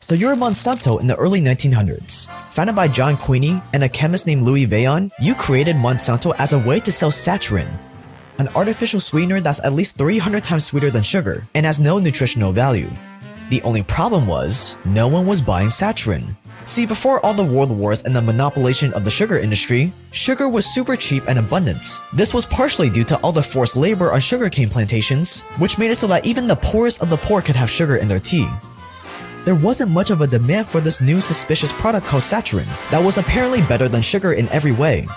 So you're Monsanto in the early 1900s. Founded by John Queeny and a chemist named Louis Vaillant, you created Monsanto as a way to sell saccharin, an artificial sweetener that's at least 300 times sweeter than sugar and has no nutritional value. The only problem was, no one was buying saccharin. See, before all the world wars and the monopolization of the sugar industry, sugar was super cheap and abundant. This was partially due to all the forced labor on sugarcane plantations, which made it so that even the poorest of the poor could have sugar in their tea. There wasn't much of a demand for this new suspicious product called saccharin that was apparently better than sugar in every way.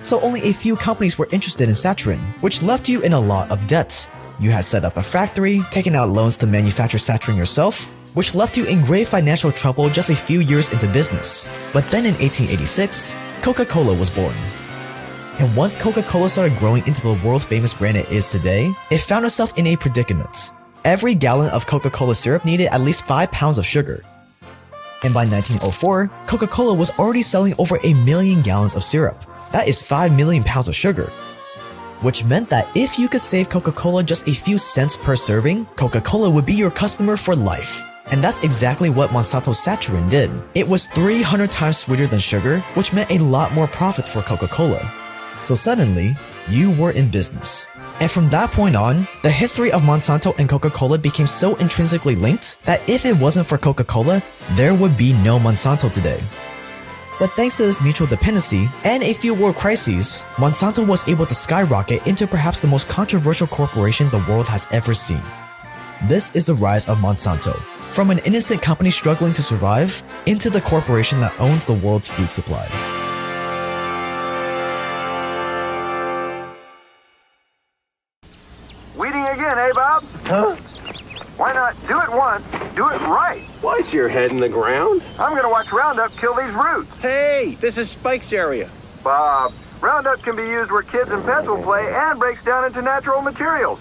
So only a few companies were interested in saccharin, which left you in a lot of debt. You had set up a factory, taken out loans to manufacture saccharin yourself, which left you in grave financial trouble just a few years into business. But then in 1886, Coca-Cola was born. And once Coca-Cola started growing into the world-famous brand it is today, it found itself in a predicament. Every gallon of Coca-Cola syrup needed at least 5 pounds of sugar. And by 1904, Coca-Cola was already selling over 1 million gallons of syrup. That is 5 million pounds of sugar. Which meant that if you could save Coca-Cola just a few cents per serving, Coca-Cola would be your customer for life. And that's exactly what Monsanto's saccharin did. It was 300 times sweeter than sugar, which meant a lot more profits for Coca-Cola. So suddenly, you were in business. And from that point on, the history of Monsanto and Coca-Cola became so intrinsically linked that if it wasn't for Coca-Cola, there would be no Monsanto today. But thanks to this mutual dependency and a few world crises, Monsanto was able to skyrocket into perhaps the most controversial corporation the world has ever seen. This is the rise of Monsanto. From an innocent company struggling to survive, into the corporation that owns the world's food supply. Weeding again, eh, Bob? Huh? Why not do it once, do it right? Why's your head in the ground? I'm gonna watch Roundup kill these roots. Hey, this is Spike's area. Bob, Roundup can be used where kids and pets will play and breaks down into natural materials.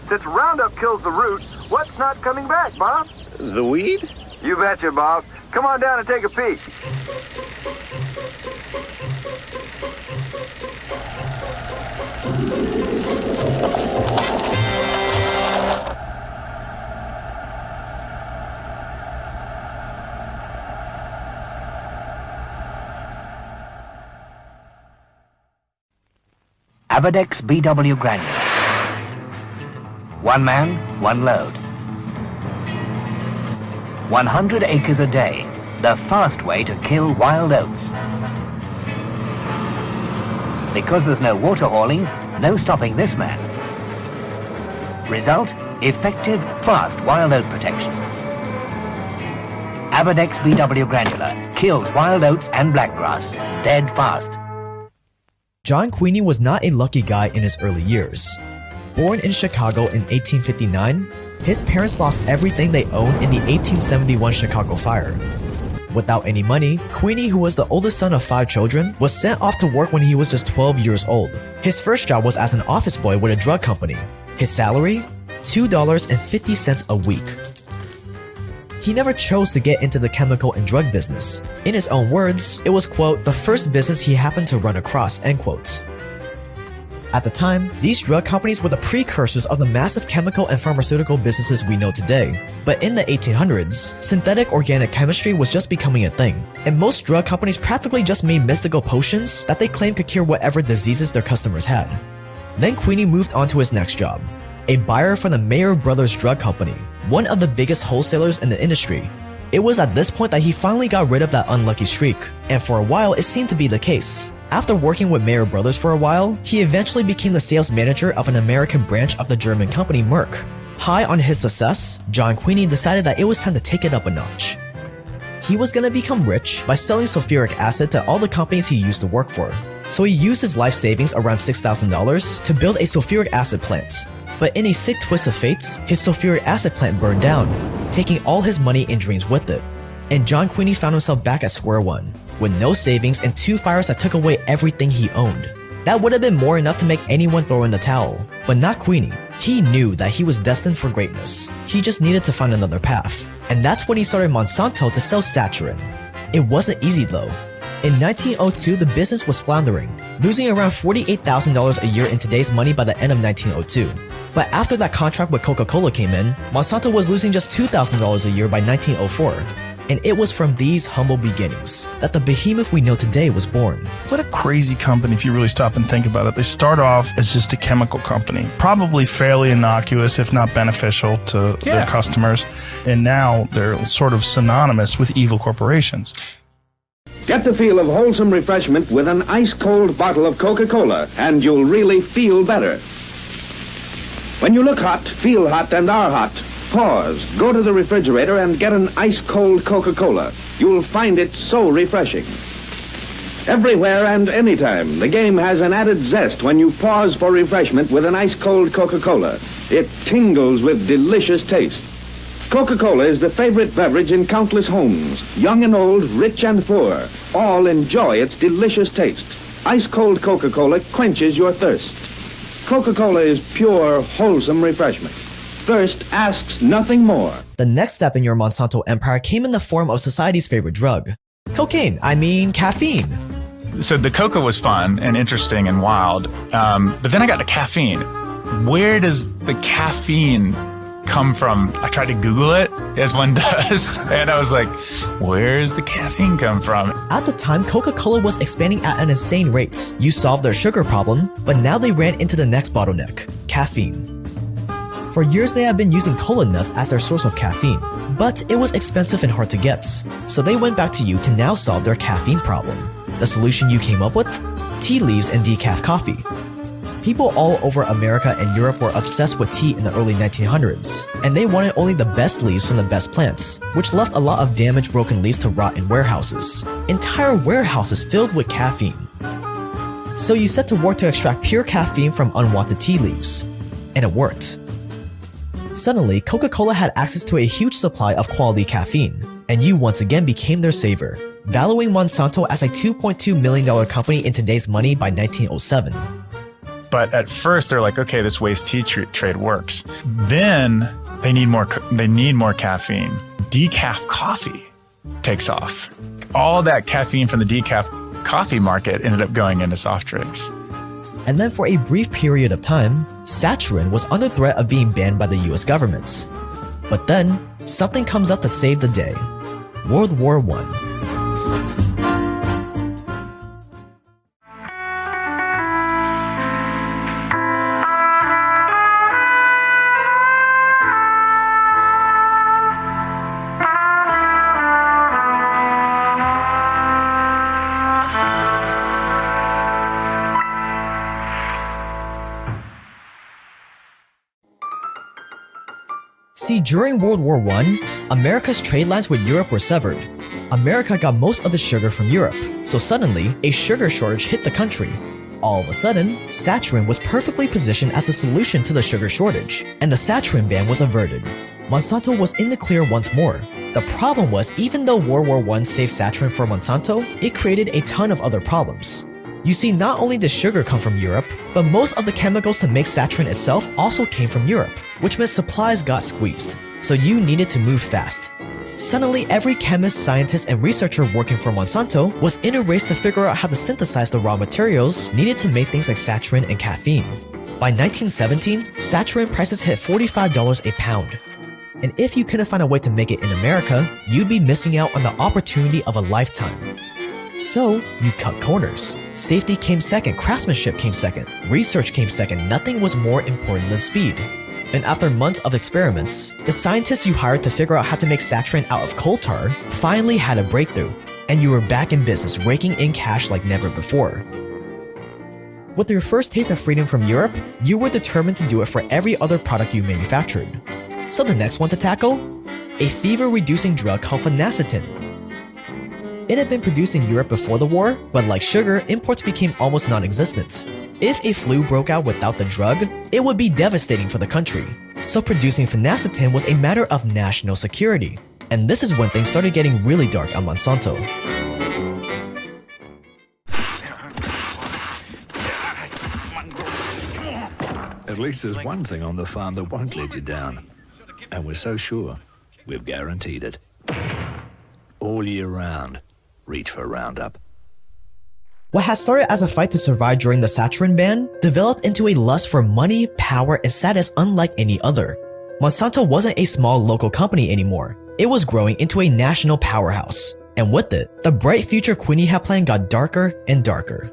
Since Roundup kills the root, what's not coming back, Bob? The weed? You betcha, Bob. Come on down and take a peek. Abadex BW granular. One man, one load. 100 acres a day, the fast way to kill wild oats. Because there's no water hauling, no stopping this man. Result, effective, fast wild oat protection. Abadex BW granular kills wild oats and blackgrass, dead fast. John Queeny was not a lucky guy in his early years. Born in Chicago in 1859, his parents lost everything they owned in the 1871 Chicago fire. Without any money, Queeny, who was the oldest son of 5 children, was sent off to work when he was just 12 years old. His first job was as an office boy with a drug company. His salary? $2.50 a week. He never chose to get into the chemical and drug business. In his own words, it was, quote, the first business he happened to run across, end quote. At the time, these drug companies were the precursors of the massive chemical and pharmaceutical businesses we know today. But in the 1800s, synthetic organic chemistry was just becoming a thing, and most drug companies practically just made mystical potions that they claimed could cure whatever diseases their customers had. Then Queeny moved on to his next job, a buyer for the Mayer Brothers Drug Company, one of the biggest wholesalers in the industry. It was at this point that he finally got rid of that unlucky streak, and for a while it seemed to be the case. After working with Mayer Brothers for a while, he eventually became the sales manager of an American branch of the German company Merck. High on his success, John Queeny decided that it was time to take it up a notch. He was gonna become rich by selling sulfuric acid to all the companies he used to work for. So he used his life savings, around $6,000, to build a sulfuric acid plant. But in a sick twist of fate, his sulfuric acid plant burned down, taking all his money and dreams with it. And John Queeny found himself back at square one, with no savings and 2 fires that took away everything he owned. That would have been more enough to make anyone throw in the towel, but not Queeny. He knew that he was destined for greatness. He just needed to find another path. And that's when he started Monsanto to sell saccharin. It wasn't easy though. In 1902, the business was floundering, losing around $48,000 a year in today's money by the end of 1902. But after that contract with Coca-Cola came in, Monsanto was losing just $2,000 a year by 1904. And it was from these humble beginnings that the behemoth we know today was born. What a crazy company if you really stop and think about it. They start off as just a chemical company, probably fairly innocuous, if not beneficial to their customers. And now they're sort of synonymous with evil corporations. Get the feel of wholesome refreshment with an ice-cold bottle of Coca-Cola, and you'll really feel better. When you look hot, feel hot, and are hot, pause, go to the refrigerator and get an ice-cold Coca-Cola. You'll find it so refreshing. Everywhere and anytime, the game has an added zest when you pause for refreshment with an ice-cold Coca-Cola. It tingles with delicious taste. Coca-Cola is the favorite beverage in countless homes. Young and old, rich and poor, all enjoy its delicious taste. Ice-cold Coca-Cola quenches your thirst. Coca-Cola is pure, wholesome refreshment. Thirst asks nothing more. The next step in your Monsanto empire came in the form of society's favorite drug. Caffeine. So the coca was fun and interesting and wild, but then I got to caffeine. Where does the caffeine come from? I tried to Google it, as one does, and I was like, where's the caffeine come from? At the time, Coca-Cola was expanding at an insane rate. You solved their sugar problem, but now they ran into the next bottleneck, caffeine. For years, they had been using cola nuts as their source of caffeine, but it was expensive and hard to get. So they went back to you to now solve their caffeine problem. The solution you came up with? Tea leaves and decaf coffee. People all over America and Europe were obsessed with tea in the early 1900s, and they wanted only the best leaves from the best plants, which left a lot of damaged broken leaves to rot in warehouses. Entire warehouses filled with caffeine. So you set to work to extract pure caffeine from unwanted tea leaves. And it worked. Suddenly, Coca-Cola had access to a huge supply of quality caffeine, and you once again became their savior, valuing Monsanto as a $2.2 million company in today's money by 1907. But at first they're like, okay, this waste tea trade works. Then they need more caffeine. Decaf coffee takes off. All that caffeine from the decaf coffee market ended up going into soft drinks. And then for a brief period of time, saccharin was under threat of being banned by the US government. But then, something comes up to save the day. World War I. See, during World War I, America's trade lines with Europe were severed. America got most of its sugar from Europe, so suddenly, a sugar shortage hit the country. All of a sudden, saccharin was perfectly positioned as the solution to the sugar shortage, and the saccharin ban was averted. Monsanto was in the clear once more. The problem was, even though World War I saved saccharin for Monsanto, it created a ton of other problems. You see, not only did sugar come from Europe, but most of the chemicals to make saccharin itself also came from Europe, which meant supplies got squeezed, so you needed to move fast. Suddenly, every chemist, scientist, and researcher working for Monsanto was in a race to figure out how to synthesize the raw materials needed to make things like saccharin and caffeine. By 1917, saccharin prices hit $45 a pound. And if you couldn't find a way to make it in America, you'd be missing out on the opportunity of a lifetime. So, you cut corners. Safety came second, craftsmanship came second, research came second, nothing was more important than speed. And after months of experiments, the scientists you hired to figure out how to make saccharin out of coal tar finally had a breakthrough, and you were back in business raking in cash like never before. With your first taste of freedom from Europe, you were determined to do it for every other product you manufactured. So the next one to tackle? A fever-reducing drug called phenacetin. It had been produced in Europe before the war, but like sugar, imports became almost non-existent. If a flu broke out without the drug, it would be devastating for the country. So producing phenacetin was a matter of national security. And this is when things started getting really dark on Monsanto. At least there's one thing on the farm that won't let you down. And we're so sure, we've guaranteed it. All year round, reach for Roundup. What had started as a fight to survive during the saccharin ban developed into a lust for money, power, and status unlike any other. Monsanto wasn't a small local company anymore. It was growing into a national powerhouse, and with it, the bright future Queenie had planned got darker and darker.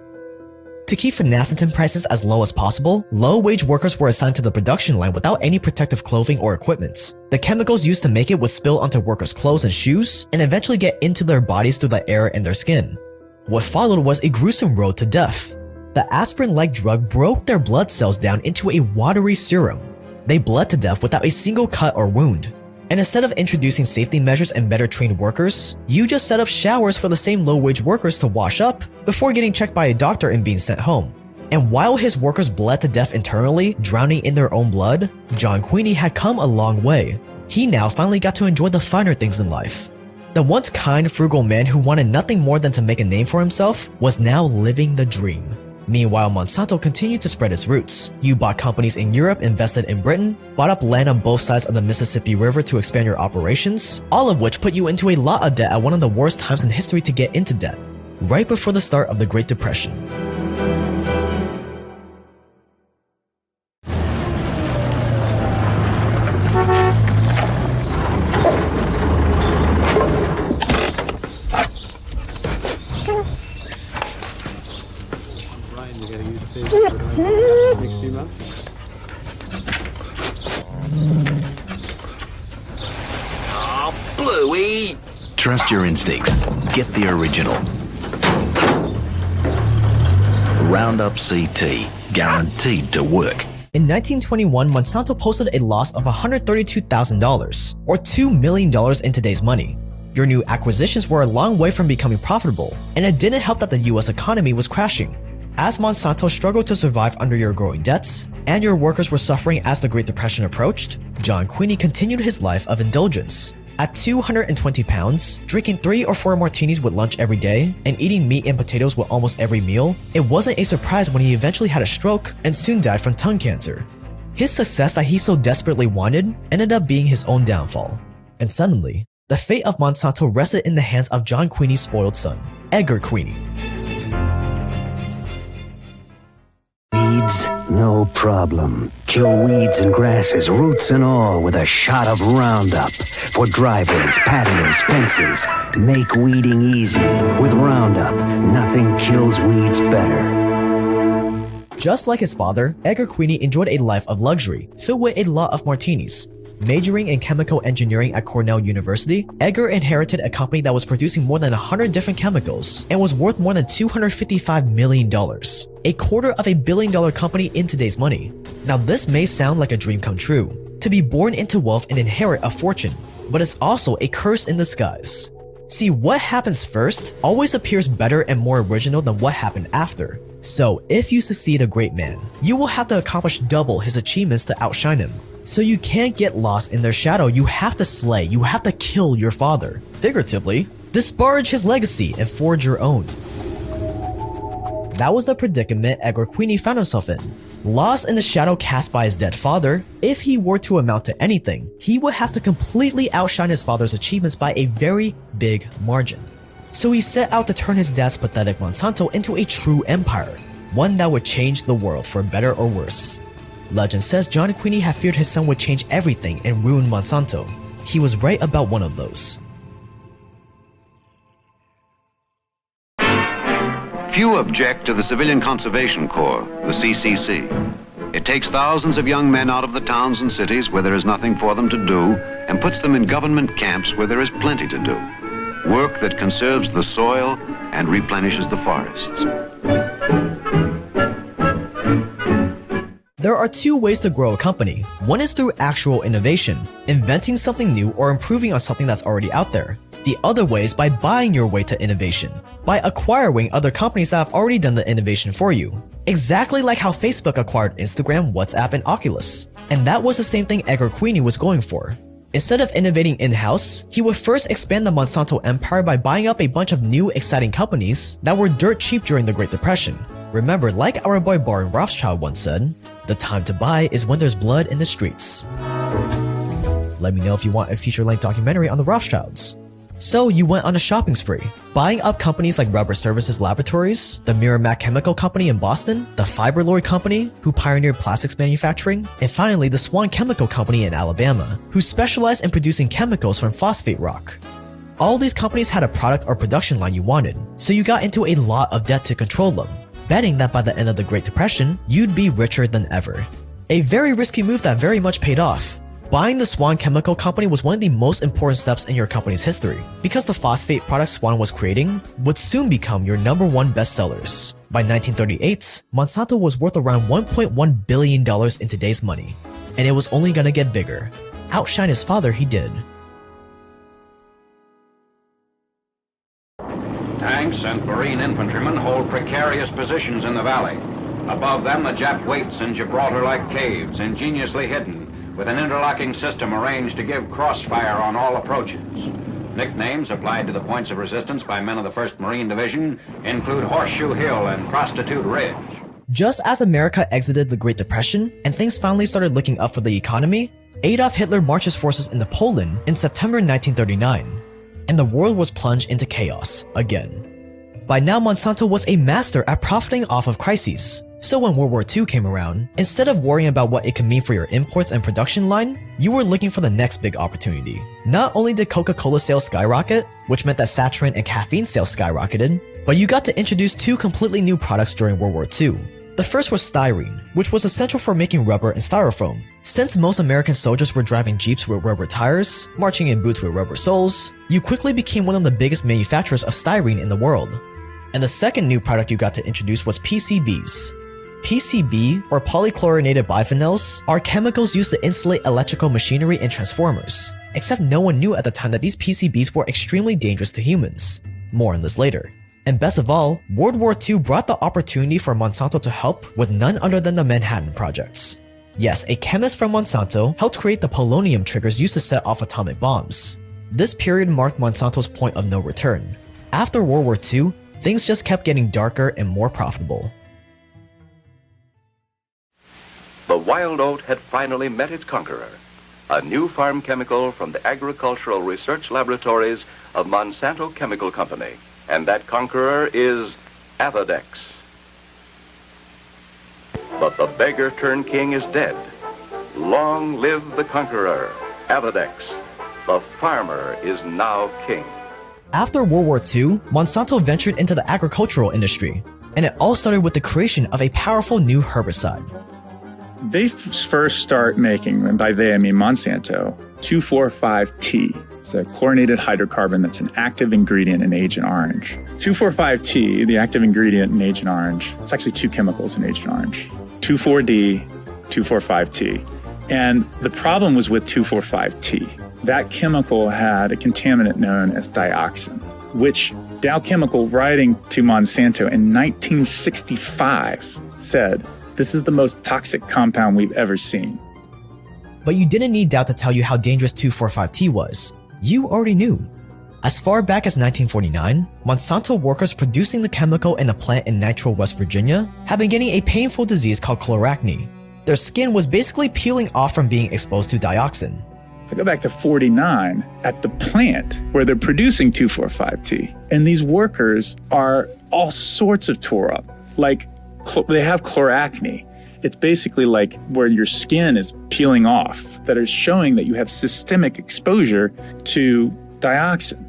To keep phenacetin prices as low as possible, low-wage workers were assigned to the production line without any protective clothing or equipment. The chemicals used to make it would spill onto workers' clothes and shoes, and eventually get into their bodies through the air and their skin. What followed was a gruesome road to death. The aspirin-like drug broke their blood cells down into a watery serum. They bled to death without a single cut or wound. And instead of introducing safety measures and better trained workers, you just set up showers for the same low-wage workers to wash up before getting checked by a doctor and being sent home. And while his workers bled to death internally, drowning in their own blood, John Queenie had come a long way. He now finally got to enjoy the finer things in life. The once kind, frugal man who wanted nothing more than to make a name for himself was now living the dream. Meanwhile, Monsanto continued to spread its roots. You bought companies in Europe, invested in Britain, bought up land on both sides of the Mississippi River to expand your operations, all of which put you into a lot of debt at one of the worst times in history to get into debt, right before the start of the Great Depression. Bluey! Trust your instincts. Get the original. Roundup CT. Guaranteed to work. In 1921, Monsanto posted a loss of $132,000, or $2 million in today's money. Your new acquisitions were a long way from becoming profitable, and it didn't help that the US economy was crashing. As Monsanto struggled to survive under your growing debts, and your workers were suffering as the Great Depression approached, John Queenie continued his life of indulgence. At 220 pounds, drinking 3 or 4 martinis with lunch every day, and eating meat and potatoes with almost every meal, it wasn't a surprise when he eventually had a stroke and soon died from tongue cancer. His success that he so desperately wanted ended up being his own downfall. And suddenly, the fate of Monsanto rested in the hands of John Queenie's spoiled son, Edgar Queenie. Weeds, no problem. Kill weeds and grasses, roots and all, with a shot of Roundup. For driveways, patios, fences. Make weeding easy. With Roundup, nothing kills weeds better. Just like his father, Edgar Queenie enjoyed a life of luxury, filled with a lot of martinis. Majoring in chemical engineering at Cornell University, Edgar inherited a company that was producing more than 100 different chemicals and was worth more than $255 million, $250 million company in today's money. Now this may sound like a dream come true, to be born into wealth and inherit a fortune, but it's also a curse in disguise. See, what happens first always appears better and more original than what happened after. So if you succeed a great man, you will have to accomplish double his achievements to outshine him. So you can't get lost in their shadow, you have to slay, you have to kill your father. Figuratively, disparage his legacy and forge your own. That was the predicament Edgar Queenie found himself in. Lost in the shadow cast by his dead father, if he were to amount to anything, he would have to completely outshine his father's achievements by a very big margin. So he set out to turn his dad's pathetic Monsanto into a true empire, one that would change the world for better or worse. Legend says John Queenie had feared his son would change everything and ruin Monsanto. He was right about one of those. Few object to the Civilian Conservation Corps, the CCC. It takes thousands of young men out of the towns and cities where there is nothing for them to do and puts them in government camps where there is plenty to do. Work that conserves the soil and replenishes the forests. There are two ways to grow a company. One is through actual innovation, inventing something new or improving on something that's already out there. The other way is by buying your way to innovation, by acquiring other companies that have already done the innovation for you. Exactly like how Facebook acquired Instagram, WhatsApp, and Oculus. And that was the same thing Edgar Queenie was going for. Instead of innovating in-house, he would first expand the Monsanto empire by buying up a bunch of new, exciting companies that were dirt cheap during the Great Depression. Remember, like our boy Baron Rothschild once said, the time to buy is when there's blood in the streets. Let me know if you want a feature-length documentary on the Rothschilds. So you went on a shopping spree, buying up companies like Rubber Services Laboratories, the Miramac Chemical Company in Boston, the Fiberloid Company, who pioneered plastics manufacturing, and finally the Swan Chemical Company in Alabama, who specialized in producing chemicals from phosphate rock. All these companies had a product or production line you wanted, so you got into a lot of debt to control them, betting that by the end of the Great Depression, you'd be richer than ever. A very risky move that very much paid off. Buying the Swan Chemical Company was one of the most important steps in your company's history, because the phosphate products Swan was creating would soon become your #1 bestsellers. By 1938, Monsanto was worth around $1.1 billion in today's money, and it was only gonna get bigger. Outshine his father, he did. Tanks and Marine infantrymen hold precarious positions in the valley. Above them, the Jap waits in Gibraltar-like caves, ingeniously hidden, with an interlocking system arranged to give crossfire on all approaches. Nicknames applied to the points of resistance by men of the 1st Marine Division include Horseshoe Hill and Prostitute Ridge. Just as America exited the Great Depression and things finally started looking up for the economy, Adolf Hitler marched his forces into Poland in September 1939, and the world was plunged into chaos again. By now, Monsanto was a master at profiting off of crises. So when World War II came around, instead of worrying about what it could mean for your imports and production line, you were looking for the next big opportunity. Not only did Coca-Cola sales skyrocket, which meant that saccharin and caffeine sales skyrocketed, but you got to introduce 2 completely new products during World War II. The first was styrene, which was essential for making rubber and styrofoam. Since most American soldiers were driving jeeps with rubber tires, marching in boots with rubber soles, you quickly became one of the biggest manufacturers of styrene in the world. And the second new product you got to introduce was PCBs. PCB, or polychlorinated biphenyls, are chemicals used to insulate electrical machinery and transformers, except no one knew at the time that these PCBs were extremely dangerous to humans. More on this later. And best of all, World War II brought the opportunity for Monsanto to help with none other than the Manhattan Projects. Yes, a chemist from Monsanto helped create the polonium triggers used to set off atomic bombs. This period marked Monsanto's point of no return. After World War II, things just kept getting darker and more profitable. The wild oat had finally met its conqueror, a new farm chemical from the agricultural research laboratories of Monsanto Chemical Company. And that conqueror is Avodex. But the beggar-turned-king is dead. Long live the conqueror, Avodex. The farmer is now king. After World War II, Monsanto ventured into the agricultural industry, and it all started with the creation of a powerful new herbicide. They first start making, and by they I mean Monsanto, 2,4,5-T. It's a chlorinated hydrocarbon that's an active ingredient in Agent Orange. 2,4,5-T, the active ingredient in Agent Orange, it's actually 2 chemicals in Agent Orange. 2,4-D, 2,4,5-T. And the problem was with 2,4,5-T. That chemical had a contaminant known as dioxin, which Dow Chemical, writing to Monsanto in 1965, said, "This is the most toxic compound we've ever seen." But you didn't need Dow to tell you how dangerous 2,4,5-T was. You already knew. As far back as 1949, Monsanto workers producing the chemical in a plant in Nitro, West Virginia, had been getting a painful disease called chloracne. Their skin was basically peeling off from being exposed to dioxin. I go back to 49 at the plant where they're producing 2,4,5-T, and these workers are all sorts of tore up. Like, they have chloracne. It's basically like where your skin is peeling off, that is showing that you have systemic exposure to dioxin.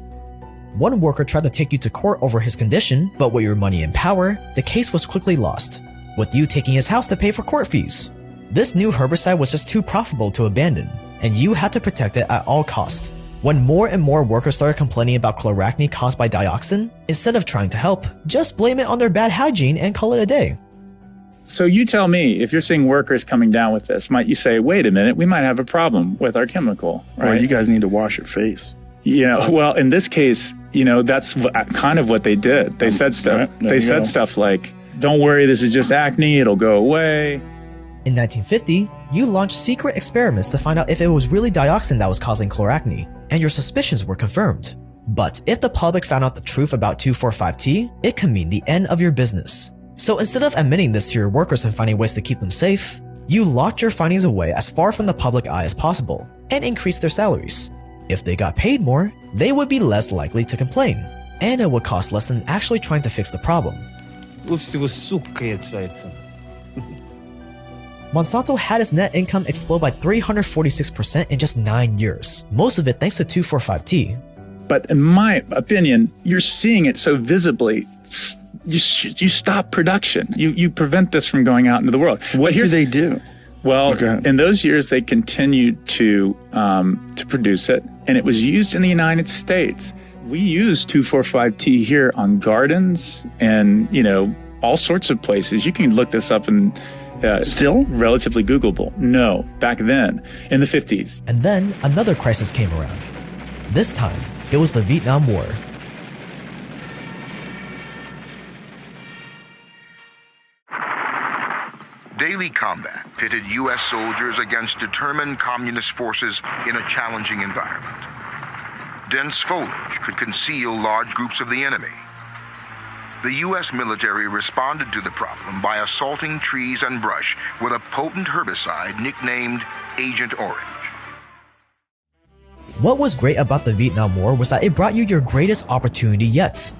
One worker tried to take you to court over his condition, but with your money and power, the case was quickly lost, with you taking his house to pay for court fees. This new herbicide was just too profitable to abandon, and you had to protect it at all costs. When more and more workers started complaining about chloracne caused by dioxin, instead of trying to help, just blame it on their bad hygiene and call it a day. So you tell me, if you're seeing workers coming down with this, might you say, wait a minute, we might have a problem with our chemical, right? Well, you guys need to wash your face. You know, well, in this case, you know, that's kind of what they did. They said stuff. They said stuff like, don't worry, this is just acne, it'll go away. In 1950, you launched secret experiments to find out if it was really dioxin that was causing chloracne, and your suspicions were confirmed. But if the public found out the truth about 2,4,5-T, it could mean the end of your business. So instead of admitting this to your workers and finding ways to keep them safe, you locked your findings away as far from the public eye as possible and increased their salaries. If they got paid more, they would be less likely to complain, and it would cost less than actually trying to fix the problem. Monsanto had its net income explode by 346% in just 9 years, most of it thanks to 2,4,5-T. But in my opinion, you're seeing it so visibly. You stop production. You prevent this from going out into the world. What do they do? Well, in those years, they continued to produce it, and it was used in the United States. We use 2,4,5-T here on gardens and, all sorts of places. You can look this up and still relatively Googleable. No, back then, in the 50s. And then another crisis came around. This time, it was the Vietnam War. Daily combat pitted U.S. soldiers against determined communist forces in a challenging environment. Dense foliage could conceal large groups of the enemy. The U.S. military responded to the problem by assaulting trees and brush with a potent herbicide nicknamed Agent Orange. What was great about the Vietnam War was that it brought you your greatest opportunity yet.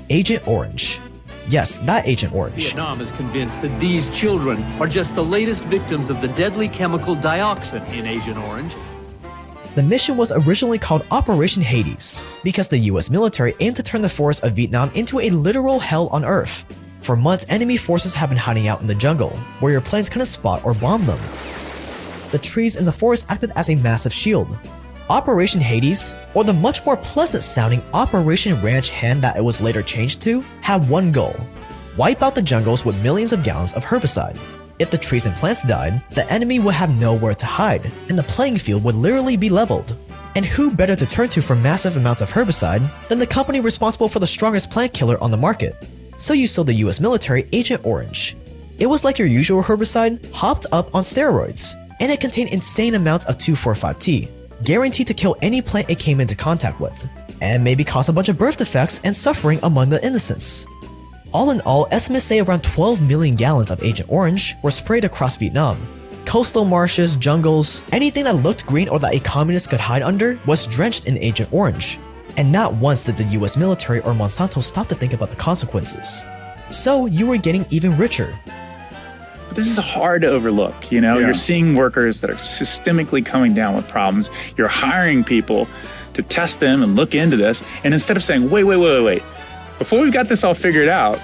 Agent Orange. Yes, that Agent Orange. Vietnam is convinced that these children are just the latest victims of the deadly chemical dioxin in Agent Orange. The mission was originally called Operation Hades because the US military aimed to turn the forests of Vietnam into a literal hell on earth. For months, enemy forces have been hiding out in the jungle, where your planes couldn't spot or bomb them. The trees in the forest acted as a massive shield. Operation Hades, or the much more pleasant sounding Operation Ranch Hand that it was later changed to, had one goal: wipe out the jungles with millions of gallons of herbicide. If the trees and plants died, the enemy would have nowhere to hide, and the playing field would literally be leveled. And who better to turn to for massive amounts of herbicide than the company responsible for the strongest plant killer on the market? So you sold the US military Agent Orange. It was like your usual herbicide, hopped up on steroids, and it contained insane amounts of 2,4,5-T, guaranteed to kill any plant it came into contact with, and maybe cause a bunch of birth defects and suffering among the innocents. All in all, estimates say around 12 million gallons of Agent Orange were sprayed across Vietnam. Coastal marshes, jungles, anything that looked green or that a communist could hide under was drenched in Agent Orange. And not once did the US military or Monsanto stop to think about the consequences. So you were getting even richer. This is hard to overlook, You're seeing workers that are systemically coming down with problems. You're hiring people to test them and look into this. And instead of saying, wait, before we've got this all figured out,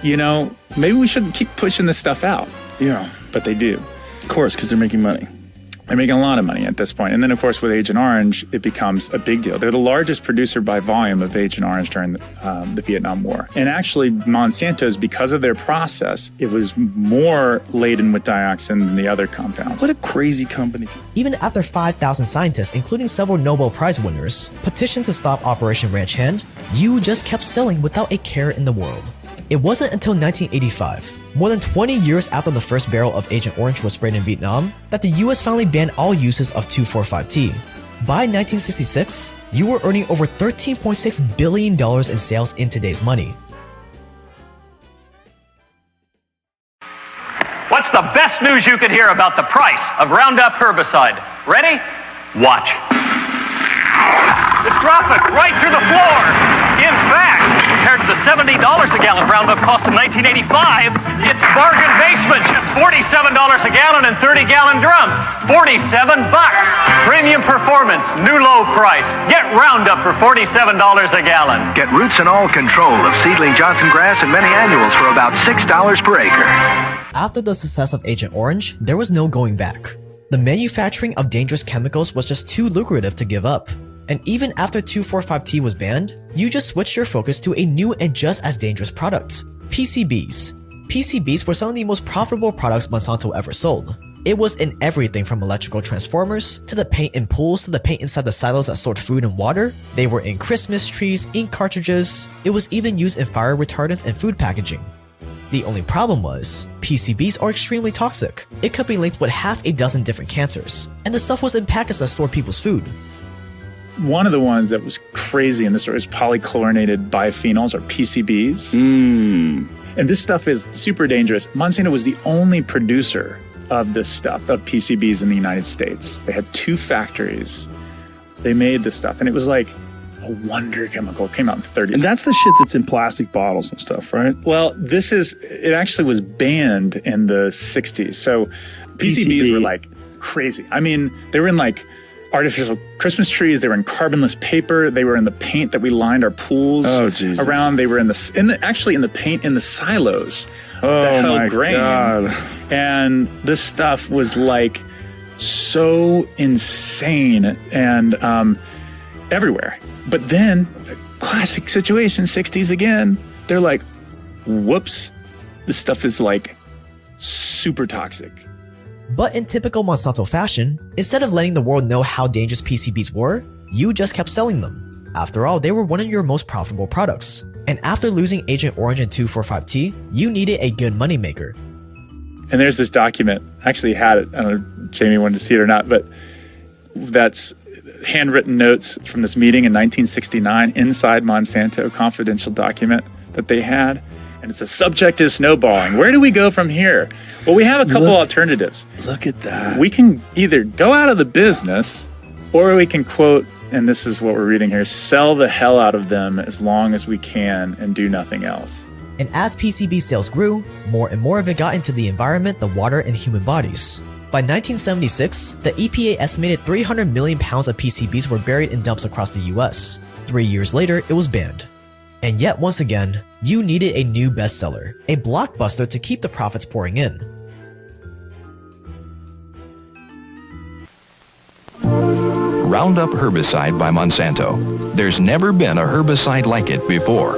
maybe we shouldn't keep pushing this stuff out. Yeah. But they do. Of course, because they're making money. They're making a lot of money at this point. And then, of course, with Agent Orange, it becomes a big deal. They're the largest producer by volume of Agent Orange during the Vietnam War. And actually, Monsanto's, because of their process, it was more laden with dioxin than the other compounds. What a crazy company. Even after 5,000 scientists, including several Nobel Prize winners, petitioned to stop Operation Ranch Hand, you just kept selling without a care in the world. It wasn't until 1985, more than 20 years after the first barrel of Agent Orange was sprayed in Vietnam, that the US finally banned all uses of 2,4,5-T. By 1966, you were earning over $13.6 billion in sales in today's money. What's the best news you could hear about the price of Roundup herbicide? Ready? Watch. It's dropping right through the floor. In fact, compared to the $70 a gallon Roundup cost in 1985, it's bargain basement. Just $47 a gallon in 30-gallon drums. $47. Premium performance, new low price. Get Roundup for $47 a gallon. Get roots and all control of seedling Johnson grass and many annuals for about $6 per acre. After the success of Agent Orange, there was no going back. The manufacturing of dangerous chemicals was just too lucrative to give up. And even after 2,4,5-T was banned, you just switched your focus to a new and just as dangerous product: PCBs. PCBs were some of the most profitable products Monsanto ever sold. It was in everything from electrical transformers, to the paint in pools, to the paint inside the silos that stored food and water. They were in Christmas trees, ink cartridges. It was even used in fire retardants and food packaging. The only problem was, PCBs are extremely toxic. It could be linked with half a dozen different cancers, and the stuff was in packets that stored people's food. One of the ones that was crazy in the story is polychlorinated biphenyls, or PCBs. And this stuff is super dangerous. Monsanto was the only producer of this stuff, of PCBs in the United States. They had 2 factories they made this stuff, and it was like a wonder chemical. It came out in the 30s. And that's the shit that's in plastic bottles and stuff, right? Well, it actually was banned in the 60s. So PCBs were like crazy. I mean, they were in like artificial Christmas trees. They were in carbonless paper. They were in the paint that we lined our pools around. They were in the paint in the silos that held grain. God. And this stuff was like so insane and everywhere. But then, classic situation, 60s again, they're like, whoops, this stuff is like super toxic. But in typical Monsanto fashion, instead of letting the world know how dangerous PCBs were, you just kept selling them. After all, they were one of your most profitable products. And after losing Agent Orange and 2,4,5-T, you needed a good moneymaker. And there's this document, I actually had it, I don't know if Jamie wanted to see it or not, but that's handwritten notes from this meeting in 1969 inside Monsanto, confidential document that they had. And it's a subject is snowballing. Where do we go from here? Well, we have a couple alternatives. Look at that. We can either go out of the business, or we can quote, and this is what we're reading here, sell the hell out of them as long as we can and do nothing else. And as PCB sales grew, more and more of it got into the environment, the water, and human bodies. By 1976, the EPA estimated 300 million pounds of PCBs were buried in dumps across the US. 3 years later, it was banned. And yet once again, you needed a new bestseller, a blockbuster to keep the profits pouring in. Roundup herbicide by Monsanto. There's never been a herbicide like it before.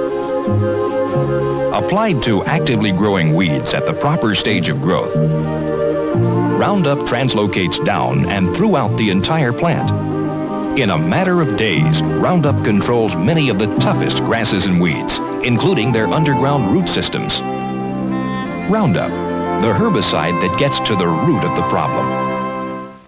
Applied to actively growing weeds at the proper stage of growth, Roundup translocates down and throughout the entire plant. In a matter of days, Roundup controls many of the toughest grasses and weeds, including their underground root systems. Roundup, the herbicide that gets to the root of the problem.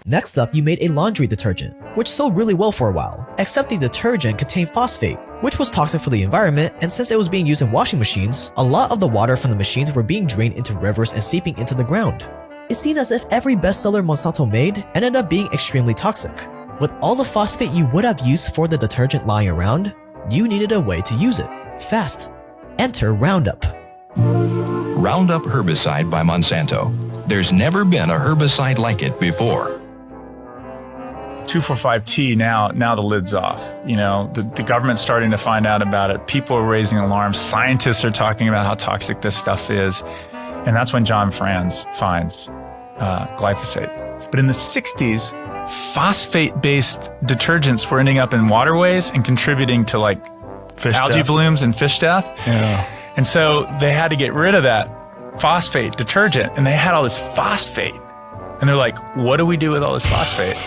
Next up, you made a laundry detergent, which sold really well for a while, except the detergent contained phosphate, which was toxic for the environment, and since it was being used in washing machines, a lot of the water from the machines were being drained into rivers and seeping into the ground. It seemed as if every bestseller Monsanto made ended up being extremely toxic. With all the phosphate you would have used for the detergent lying around, you needed a way to use it, fast. Enter Roundup. Roundup herbicide by Monsanto. There's never been a herbicide like it before. 2,4,5-T, now the lid's off. You know, the government's starting to find out about it. People are raising alarms. Scientists are talking about how toxic this stuff is. And that's when John Franz finds glyphosate. But in the 60s, phosphate-based detergents were ending up in waterways and contributing to like algae blooms and fish death. Yeah. And so they had to get rid of that phosphate detergent, and they had all this phosphate. And they're like, what do we do with all this phosphate?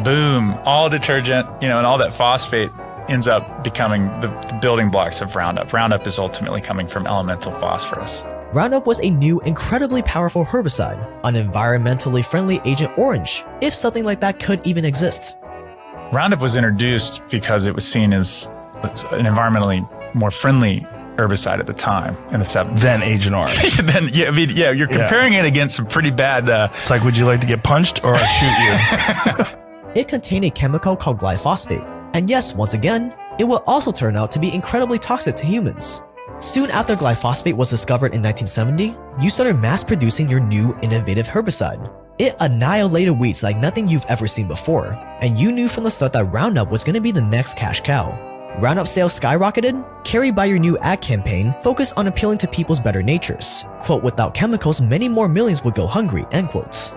Boom, all detergent, you know, and all that phosphate ends up becoming the building blocks of Roundup. Roundup is ultimately coming from elemental phosphorus. Roundup was a new, incredibly powerful herbicide, an environmentally friendly Agent Orange, if something like that could even exist. Roundup was introduced because it was seen as an environmentally more friendly herbicide at the time in the 70s. Then Agent Orange. You're comparing it against some pretty bad... It's like, would you like to get punched or I'll shoot you? It contained a chemical called glyphosate, and yes, once again, it will also turn out to be incredibly toxic to humans. Soon after glyphosate was discovered in 1970, you started mass-producing your new, innovative herbicide. It annihilated weeds like nothing you've ever seen before, and you knew from the start that Roundup was going to be the next cash cow. Roundup sales skyrocketed, carried by your new ad campaign focused on appealing to people's better natures. Quote, without chemicals, many more millions would go hungry, end quotes.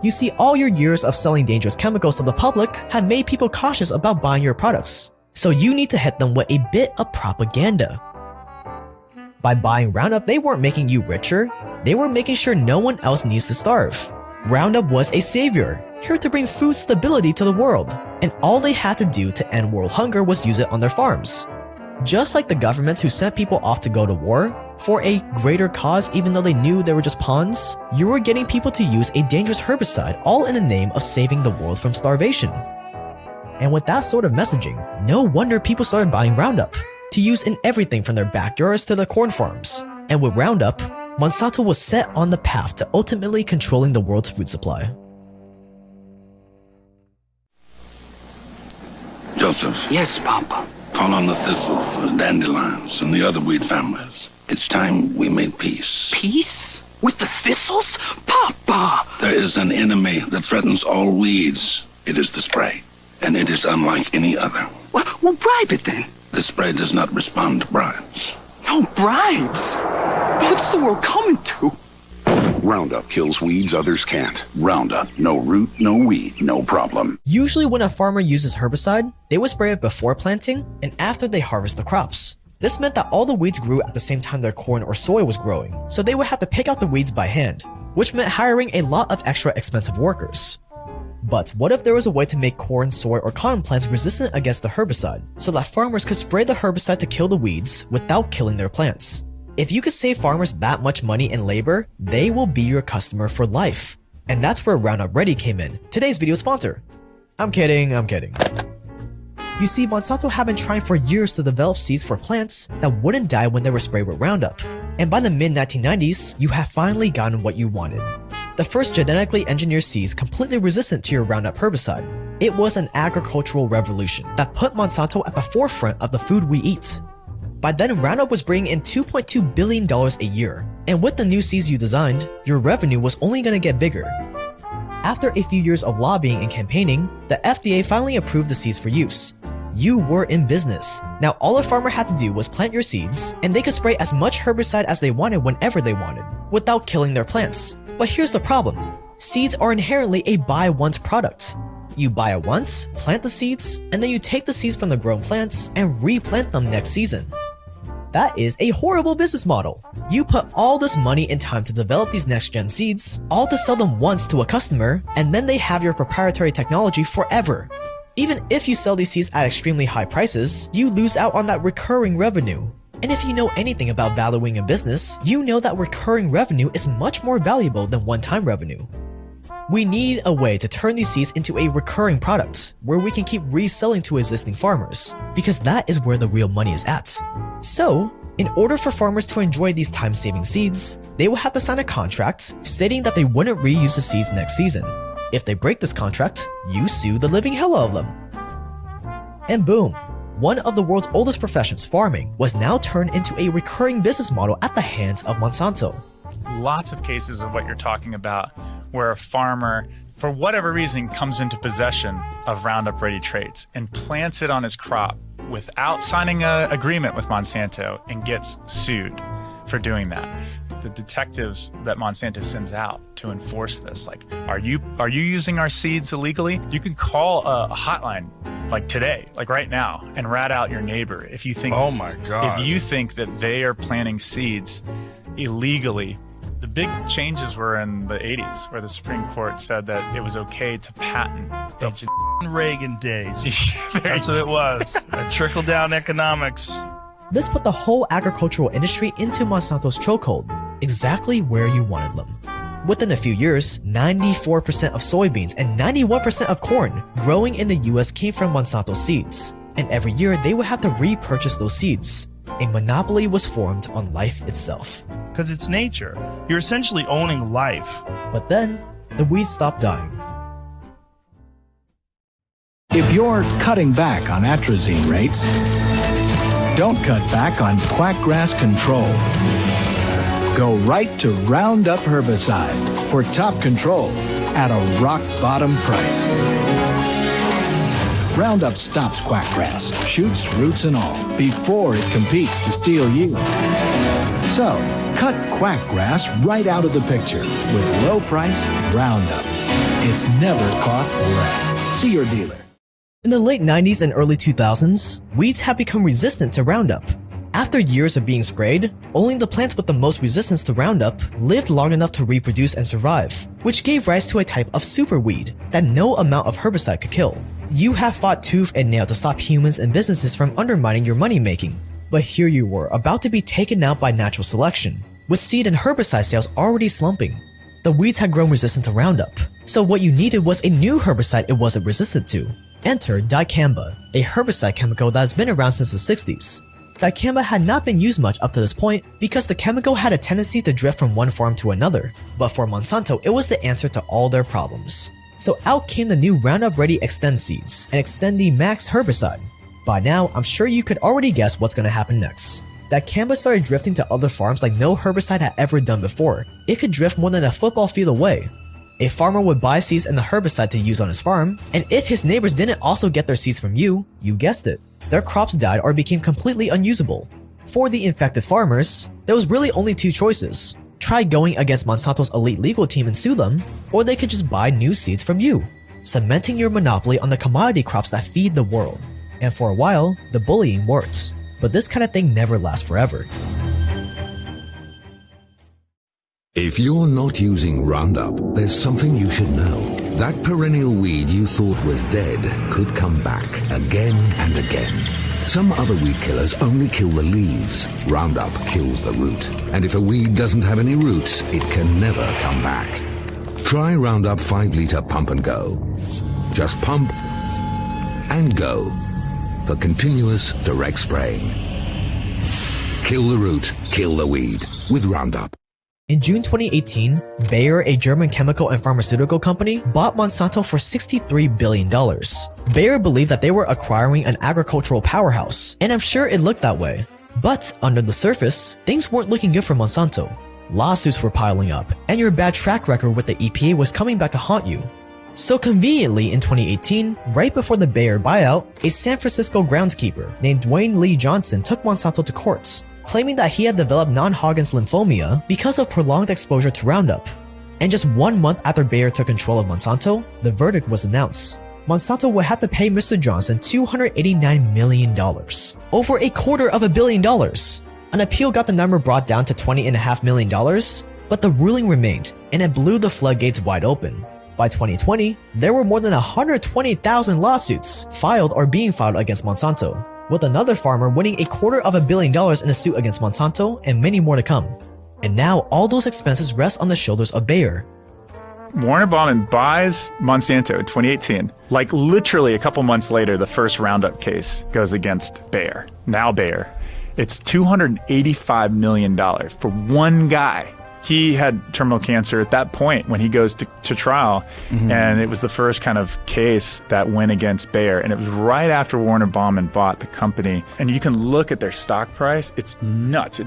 You see, all your years of selling dangerous chemicals to the public have made people cautious about buying your products, so you need to hit them with a bit of propaganda. By buying Roundup, they weren't making you richer, they were making sure no one else needs to starve. Roundup was a savior, here to bring food stability to the world, and all they had to do to end world hunger was use it on their farms. Just like the governments who sent people off to go to war, for a greater cause even though they knew they were just pawns, you were getting people to use a dangerous herbicide all in the name of saving the world from starvation. And with that sort of messaging, no wonder people started buying Roundup, to use in everything from their backyards to their corn farms. And with Roundup, Monsanto was set on the path to ultimately controlling the world's food supply. Joseph. Yes, Papa. Call on the thistles, the dandelions, and the other weed families. It's time we made peace. Peace? With the thistles? Papa! There is an enemy that threatens all weeds. It is the spray, and it is unlike any other. Well, bribe it then. The spray does not respond to bribes. No bribes? What's the world coming to? Roundup kills weeds others can't. Roundup, no root, no weed, no problem. Usually when a farmer uses herbicide, they would spray it before planting and after they harvest the crops. This meant that all the weeds grew at the same time their corn or soy was growing, so they would have to pick out the weeds by hand, which meant hiring a lot of extra expensive workers. But what if there was a way to make corn, soy, or cotton plants resistant against the herbicide, so that farmers could spray the herbicide to kill the weeds without killing their plants? If you could save farmers that much money and labor, they will be your customer for life. And that's where Roundup Ready came in, today's video sponsor. I'm kidding. You see, Monsanto had been trying for years to develop seeds for plants that wouldn't die when they were sprayed with Roundup. And by the mid-1990s, you have finally gotten what you wanted. The first genetically engineered seeds completely resistant to your Roundup herbicide. It was an agricultural revolution that put Monsanto at the forefront of the food we eat. By then, Roundup was bringing in $2.2 billion a year, and with the new seeds you designed, your revenue was only going to get bigger. After a few years of lobbying and campaigning, the FDA finally approved the seeds for use. You were in business. Now all a farmer had to do was plant your seeds, and they could spray as much herbicide as they wanted whenever they wanted, without killing their plants. But here's the problem. Seeds are inherently a buy-once product. You buy it once, plant the seeds, and then you take the seeds from the grown plants and replant them next season. That is a horrible business model. You put all this money and time to develop these next-gen seeds, all to sell them once to a customer, and then they have your proprietary technology forever. Even if you sell these seeds at extremely high prices, you lose out on that recurring revenue. And if you know anything about valuing a business, you know that recurring revenue is much more valuable than one-time revenue. We need a way to turn these seeds into a recurring product, where we can keep reselling to existing farmers, because that is where the real money is at. So, in order for farmers to enjoy these time-saving seeds, they will have to sign a contract stating that they wouldn't reuse the seeds next season. If they break this contract, you sue the living hell out of them. And boom, one of the world's oldest professions, farming, was now turned into a recurring business model at the hands of Monsanto. Lots of cases of what you're talking about where a farmer, for whatever reason, comes into possession of Roundup Ready traits and plants it on his crop without signing an agreement with Monsanto and gets sued for doing that. The detectives that Monsanto sends out to enforce this, like, are you using our seeds illegally? You can call a hotline like today, like right now, and rat out your neighbor if you think, oh my God, if you think that they are planting seeds illegally. The big changes were in the 80s, where the Supreme Court said that it was okay to patent the Reagan days. That's what it was. That trickle-down economics. This put the whole agricultural industry into Monsanto's chokehold, exactly where you wanted them. Within a few years, 94% of soybeans and 91% of corn growing in the US came from Monsanto seeds, and every year they would have to repurchase those seeds. A monopoly was formed on life itself. Because it's nature. You're essentially owning life. But then, the weeds stopped dying. If you're cutting back on atrazine rates, don't cut back on quackgrass control. Go right to Roundup herbicide for top control at a rock-bottom price. Roundup stops quackgrass, shoots, roots, and all, before it competes to steal yield. So, cut quackgrass right out of the picture with low-priced Roundup. It's never cost less. See your dealer. In the late 90s and early 2000s, weeds have become resistant to Roundup. After years of being sprayed, only the plants with the most resistance to Roundup lived long enough to reproduce and survive, which gave rise to a type of superweed that no amount of herbicide could kill. You have fought tooth and nail to stop humans and businesses from undermining your money making, but here you were about to be taken out by natural selection, with seed and herbicide sales already slumping. The weeds had grown resistant to Roundup, so what you needed was a new herbicide it wasn't resistant to. Enter dicamba, a herbicide chemical that has been around since the 60s. Dicamba had not been used much up to this point because the chemical had a tendency to drift from one farm to another, but for Monsanto it was the answer to all their problems. So out came the new Roundup Ready Extend seeds and Extendi Max herbicide. By now, I'm sure you could already guess what's gonna happen next. That cannabis started drifting to other farms like no herbicide had ever done before. It could drift more than a football field away. A farmer would buy seeds and the herbicide to use on his farm, and if his neighbors didn't also get their seeds from you guessed it, their crops died or became completely unusable. For the infected farmers, there was really only two choices. Try going against Monsanto's elite legal team and sue them, or they could just buy new seeds from you, cementing your monopoly on the commodity crops that feed the world. And for a while, the bullying worked. But this kind of thing never lasts forever. If you're not using Roundup, there's something you should know. That perennial weed you thought was dead could come back again and again. Some other weed killers only kill the leaves. Roundup kills the root. And if a weed doesn't have any roots, it can never come back. Try Roundup 5-liter Pump and Go. Just pump and go for continuous direct spraying. Kill the root, kill the weed with Roundup. In June 2018, Bayer, a German chemical and pharmaceutical company, bought Monsanto for $63 billion. Bayer believed that they were acquiring an agricultural powerhouse, and I'm sure it looked that way. But under the surface, things weren't looking good for Monsanto. Lawsuits were piling up, and your bad track record with the EPA was coming back to haunt you. So conveniently in 2018, right before the Bayer buyout, a San Francisco groundskeeper named Dwayne Lee Johnson took Monsanto to court, claiming that he had developed non-Hodgkin's lymphoma because of prolonged exposure to Roundup. And just 1 month after Bayer took control of Monsanto, the verdict was announced. Monsanto would have to pay Mr. Johnson $289 million, over $250 million. An appeal got the number brought down to $20.5 million, but the ruling remained, and it blew the floodgates wide open. By 2020, there were more than 120,000 lawsuits filed or being filed against Monsanto, with another farmer winning $250 million in a suit against Monsanto and many more to come. And now all those expenses rest on the shoulders of Bayer. Warner Baumann buys Monsanto in 2018. Like literally a couple months later, the first Roundup case goes against Bayer. Now Bayer. It's $285 million for one guy. He had terminal cancer at that point when he goes to trial, and it was the first kind of case that went against Bayer, and it was right after Warner Baumann bought the company. And you can look at their stock price; it's nuts.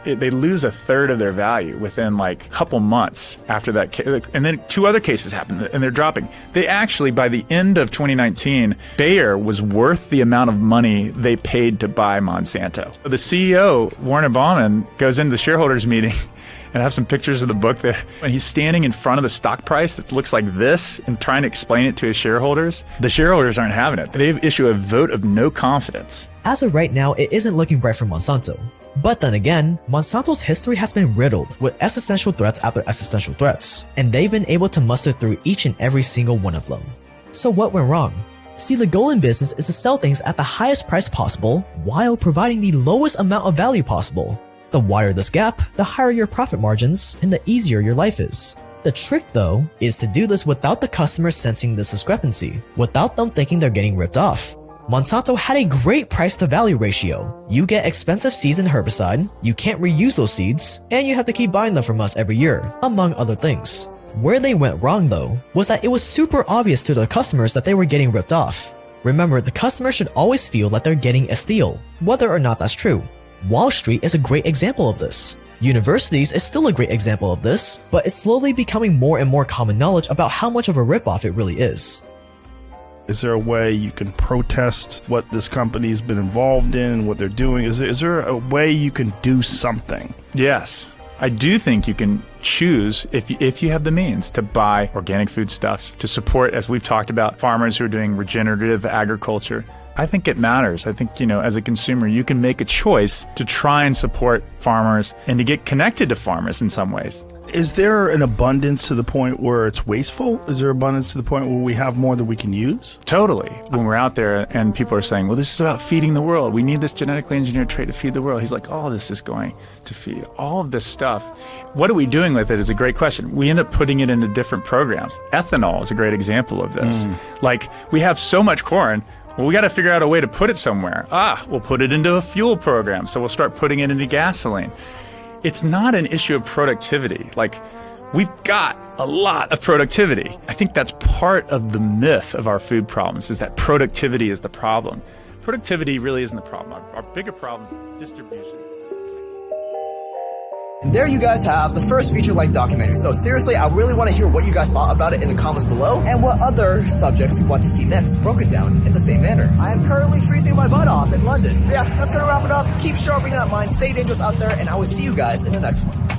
They lose a third of their value within like a couple months after that case. And then two other cases happened, and they're dropping. They actually, by the end of 2019, Bayer was worth the amount of money they paid to buy Monsanto. The CEO, Warner Baumann, goes into the shareholders meeting. And I have some pictures of the book there. When he's standing in front of the stock price that looks like this and trying to explain it to his shareholders, the shareholders aren't having it. They issue a vote of no confidence. As of right now, it isn't looking bright for Monsanto. But then again, Monsanto's history has been riddled with existential threats after existential threats, and they've been able to muster through each and every single one of them. So what went wrong? See, the goal in business is to sell things at the highest price possible while providing the lowest amount of value possible. The wider this gap, the higher your profit margins, and the easier your life is. The trick, though, is to do this without the customers sensing this discrepancy, without them thinking they're getting ripped off. Monsanto had a great price-to-value ratio. You get expensive seeds and herbicide, you can't reuse those seeds, and you have to keep buying them from us every year, among other things. Where they went wrong, though, was that it was super obvious to their customers that they were getting ripped off. Remember, the customer should always feel like they're getting a steal, whether or not that's true. Wall Street is a great example of this. Universities is still a great example of this, but it's slowly becoming more and more common knowledge about how much of a ripoff it really is. Is there a way you can protest what this company's been involved in and what they're doing? Is there a way you can do something? Yes. I do think you can choose, if you have the means, to buy organic foodstuffs, to support, as we've talked about, farmers who are doing regenerative agriculture. I think it matters. I think, as a consumer, you can make a choice to try and support farmers and to get connected to farmers in some ways. Is there an abundance to the point where it's wasteful? Is there abundance to the point where we have more than we can use? Totally. When we're out there and people are saying, well, this is about feeding the world. We need this genetically engineered trait to feed the world. He's like, all this is going to feed all of this stuff. What are we doing with it is a great question. We end up putting it into different programs. Ethanol is a great example of this. Like, we have so much corn. Well, we got to figure out a way to put it somewhere. We'll put it into a fuel program. So we'll start putting it into gasoline. It's not an issue of productivity. Like, We've got a lot of productivity. I think that's part of the myth of our food problems, is that productivity is the problem. Productivity really isn't the problem. Our bigger problem is distribution. And there you guys have the first feature-length documentary. So seriously, I really want to hear what you guys thought about it in the comments below and what other subjects you want to see next broken down in the same manner. I am currently freezing my butt off in London. But yeah, that's going to wrap it up. Keep sharpening that mind, stay dangerous out there, and I will see you guys in the next one.